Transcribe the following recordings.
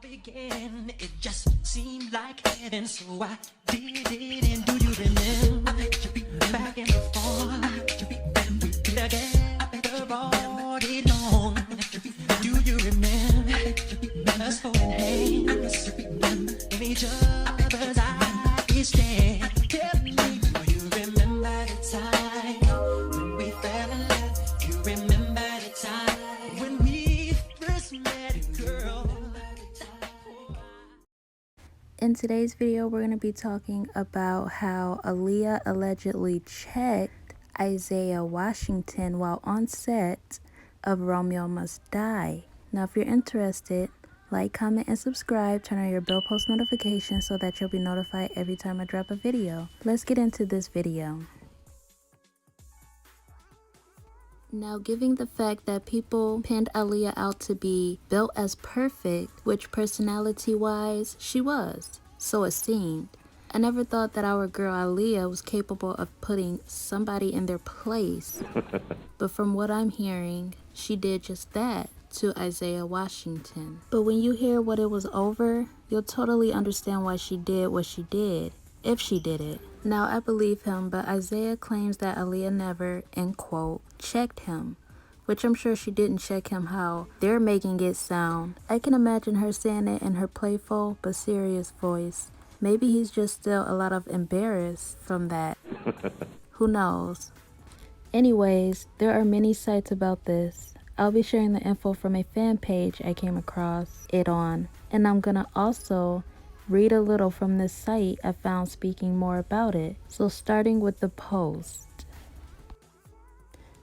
Began, it just seemed like heaven, so I did it. And do you remember back and forth? We together all day long. Do you remember us holding hands in each other's eyes? Tell me, do you remember the time when we fell in love? Do you remember the time when we first met, girl? In today's video, we're going to be talking about how Aaliyah allegedly checked Isaiah Washington while on set of Romeo Must Die. Now, if you're interested, like, comment, and subscribe. Turn on your bell post notifications so that you'll be notified every time I drop a video. Let's get into this video. Now, given the fact that people pinned Aaliyah out to be built as perfect, which personality-wise she was, so it seemed, I never thought that our girl Aaliyah was capable of putting somebody in their place. But from what I'm hearing, she did just that to Isaiah Washington. But when you hear what it was over, you'll totally understand why she did what she did, if she did it. Now, I believe him, but Isaiah claims that Aaliyah never, end quote, checked him, which I'm sure she didn't check him how they're making it sound. I can imagine her saying it in her playful but serious voice. Maybe he's just still a lot of embarrassed from that. Who knows? Anyways, there are many sites about this. I'll be sharing the info from a fan page I came across it on, and I'm gonna also read a little from this site I found speaking more about it. So starting with the post.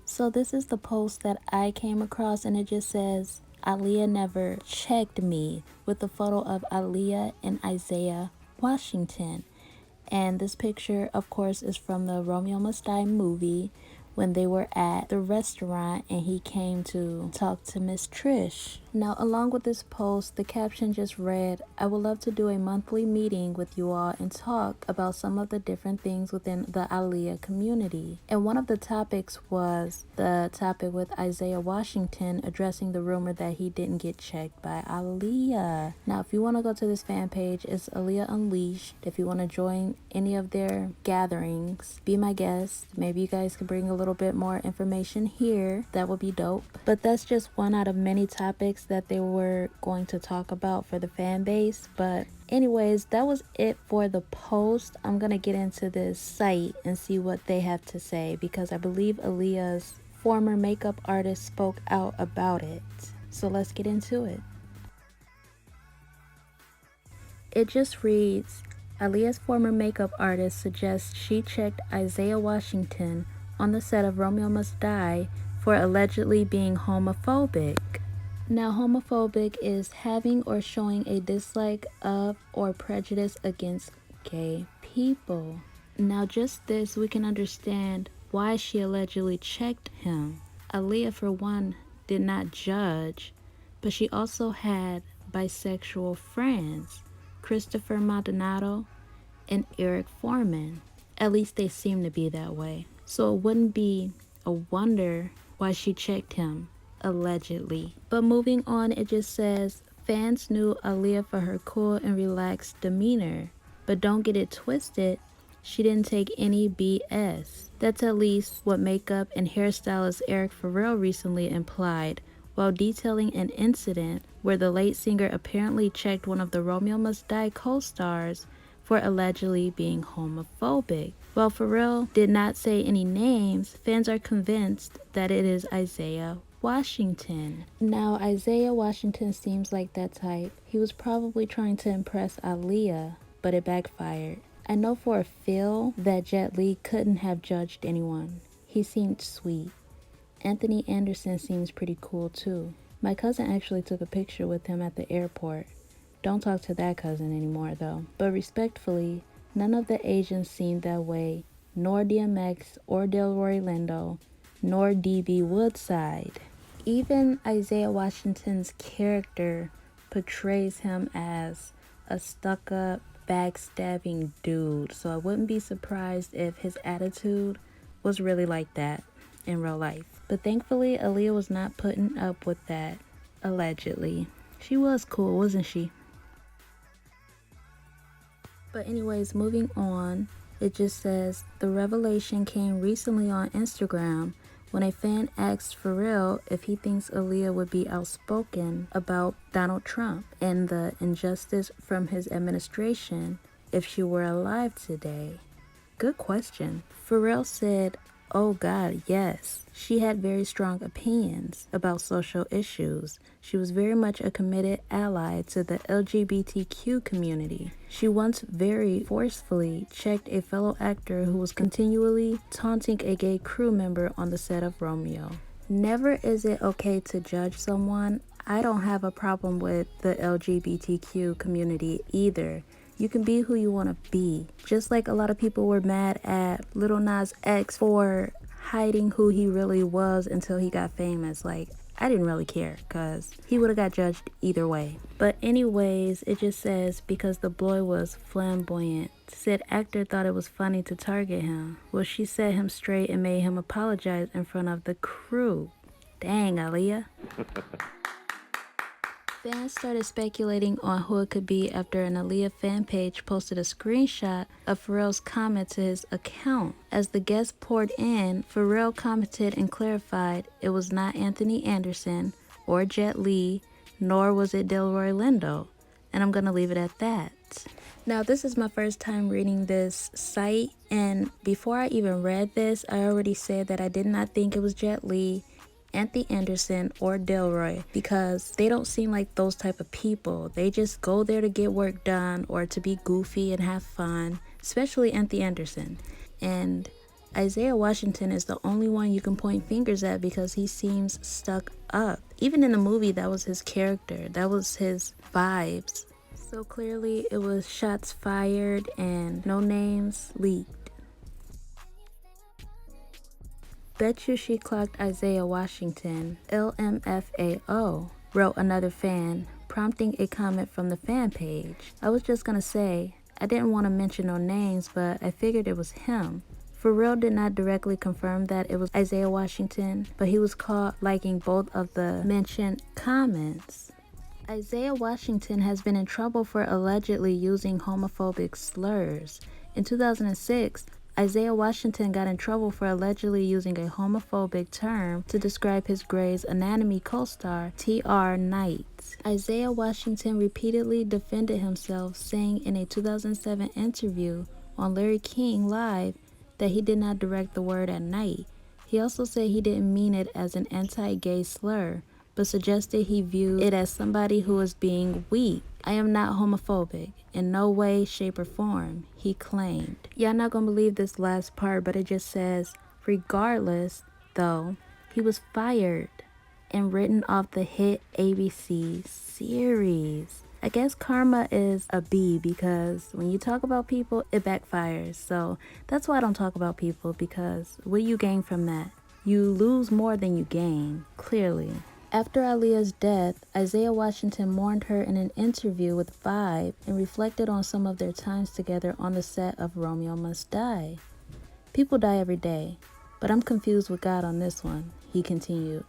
So this is the post that I came across, and it just says, Aaliyah never checked me, with a photo of Aaliyah and Isaiah Washington. And this picture, of course, is from the Romeo Must Die movie when they were at the restaurant and he came to talk to Miss Trish. Now, along with this post, the caption just read, I would love to do a monthly meeting with you all and talk about some of the different things within the Aaliyah community. And one of the topics was the topic with Isaiah Washington addressing the rumor that he didn't get checked by Aaliyah. Now, if you want to go to this fan page, it's Aaliyah Unleashed. If you want to join any of their gatherings, be my guest. Maybe you guys can bring a little bit more information here. That would be dope. But that's just one out of many topics that they were going to talk about for the fan base. But anyways, that was it for the post. I'm gonna get into this site and see what they have to say, because I believe Aaliyah's former makeup artist spoke out about it. So let's get into it. It just reads, Aaliyah's former makeup artist suggests she checked Isaiah Washington on the set of Romeo Must Die for allegedly being homophobic. Now, homophobic is having or showing a dislike of or prejudice against gay people. Now, just this, we can understand why she allegedly checked him. Aaliyah, for one, did not judge, but she also had bisexual friends, Christopher Maldonado and Eric Foreman. At least they seem to be that way. So it wouldn't be a wonder why she checked him, allegedly. But moving on, it just says, fans knew Aaliyah for her cool and relaxed demeanor, but don't get it twisted, she didn't take any BS. That's at least what makeup and hairstylist Eric Farrell recently implied, while detailing an incident where the late singer apparently checked one of the Romeo Must Die co-stars for allegedly being homophobic. While Farrell did not say any names, fans are convinced that it is Isaiah Washington. Now, Isaiah Washington seems like that type. He was probably trying to impress Aaliyah, but it backfired. I know for a feel that Jet Li couldn't have judged anyone. He seemed sweet. Anthony Anderson seems pretty cool too. My cousin actually took a picture with him at the airport. Don't talk to that cousin anymore though. But respectfully, none of the Asians seemed that way, nor DMX or Delroy Lindo, nor DB Woodside. Even Isaiah Washington's character portrays him as a stuck-up, backstabbing dude, so I wouldn't be surprised if his attitude was really like that in real life. But thankfully, Aaliyah was not putting up with that, allegedly. She was cool, wasn't she? But anyways, moving on, it just says, the revelation came recently on Instagram when a fan asked Pharrell if he thinks Aaliyah would be outspoken about Donald Trump and the injustice from his administration if she were alive today. Good question. Pharrell said, "Oh God, yes. She had very strong opinions about social issues. She was very much a committed ally to the LGBTQ community. She once very forcefully checked a fellow actor who was continually taunting a gay crew member on the set of Romeo." Never is it okay to judge someone. I don't have a problem with the LGBTQ community either. You can be who you want to be. Just like a lot of people were mad at Lil Nas X for hiding who he really was until he got famous. Like, I didn't really care because he would have got judged either way. But anyways, it just says, because the boy was flamboyant, said actor thought it was funny to target him. Well, she set him straight and made him apologize in front of the crew. Dang, Aaliyah. Fans started speculating on who it could be after an Aaliyah fan page posted a screenshot of Pharrell's comment to his account. As the guests poured in, Pharrell commented and clarified it was not Anthony Anderson or Jet Li, nor was it Delroy Lindo. And I'm going to leave it at that. Now, this is my first time reading this site, and before I even read this, I already said that I did not think it was Jet Li, Anthony Anderson, or Delroy, because they don't seem like those type of people. They just go there to get work done or to be goofy and have fun, especially Anthony Anderson. And Isaiah Washington is the only one you can point fingers at because he seems stuck up. Even in the movie, that was his character, that was his vibes. So clearly it was shots fired and no names leaked. Bet you she clocked Isaiah Washington, LMFAO, wrote another fan, prompting a comment from the fan page. I was just gonna say, I didn't want to mention no names, but I figured it was him. Pharrell did not directly confirm that it was Isaiah Washington, but he was caught liking both of the mentioned comments. Isaiah Washington has been in trouble for allegedly using homophobic slurs. In 2006, Isaiah Washington got in trouble for allegedly using a homophobic term to describe his Grey's Anatomy co-star, T.R. Knight. Isaiah Washington repeatedly defended himself, saying in a 2007 interview on Larry King Live that he did not direct the word at Knight. He also said he didn't mean it as an anti-gay slur, but suggested he viewed it as somebody who was being weak. "I am not homophobic, in no way, shape, or form," he claimed. Y'all not gonna believe this last part, but it just says, regardless, though, he was fired and written off the hit ABC series. I guess karma is a B, because when you talk about people, it backfires. So that's why I don't talk about people, because what do you gain from that? You lose more than you gain, clearly. After Aaliyah's death, Isaiah Washington mourned her in an interview with Vibe and reflected on some of their times together on the set of Romeo Must Die. "People die every day, but I'm confused with God on this one," he continued.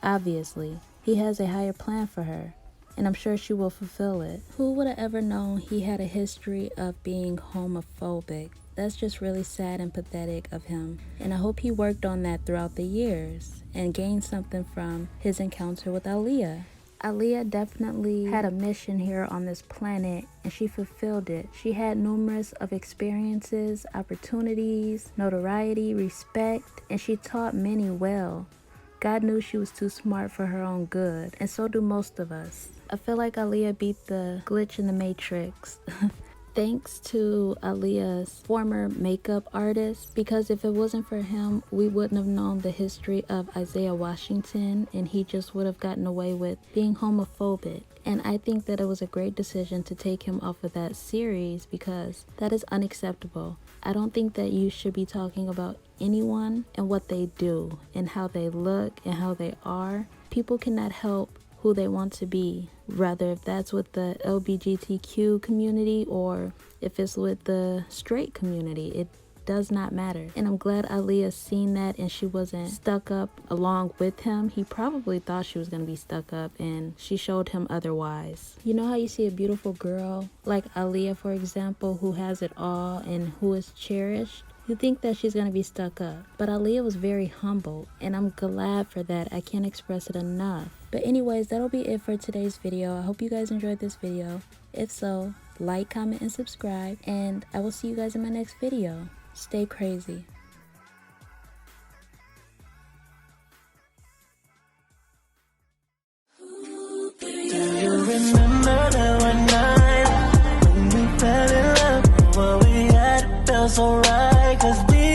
"Obviously, he has a higher plan for her, and I'm sure she will fulfill it." Who would have ever known he had a history of being homophobic? That's just really sad and pathetic of him, and I hope he worked on that throughout the years and gained something from his encounter with Aaliyah. Aaliyah definitely had a mission here on this planet, and she fulfilled it. She had numerous of experiences, opportunities, notoriety, respect, and she taught many well. God knew she was too smart for her own good, and so do most of us. I feel like Aaliyah beat the glitch in the Matrix. Thanks to Aaliyah's former makeup artist, because if it wasn't for him, we wouldn't have known the history of Isaiah Washington, and he just would have gotten away with being homophobic. And I think that it was a great decision to take him off of that series, because that is unacceptable. I don't think that you should be talking about anyone and what they do and how they look and how they are. People cannot help who they want to be, rather if that's with the LGBTQ community or if it's with the straight community. It does not matter. And I'm glad Aaliyah seen that and she wasn't stuck up along with him. He probably thought she was gonna be stuck up and she showed him otherwise. You know how you see a beautiful girl like Aaliyah, for example, who has it all and who is cherished? You think that she's gonna be stuck up, but Aaliyah was very humble, and I'm glad for that. I can't express it enough. But anyways, that'll be it for today's video. I hope you guys enjoyed this video. If so, like, comment, and subscribe, and I will see you guys in my next video. Stay crazy. Do you remember that one night when we fell in love? What we had felt so right, 'cause we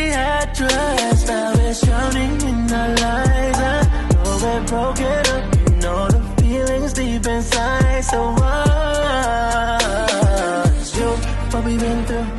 had trust. Now we're drowning in our lives. I know we're broken up, you know the feelings deep inside. So what? You, what we've been through.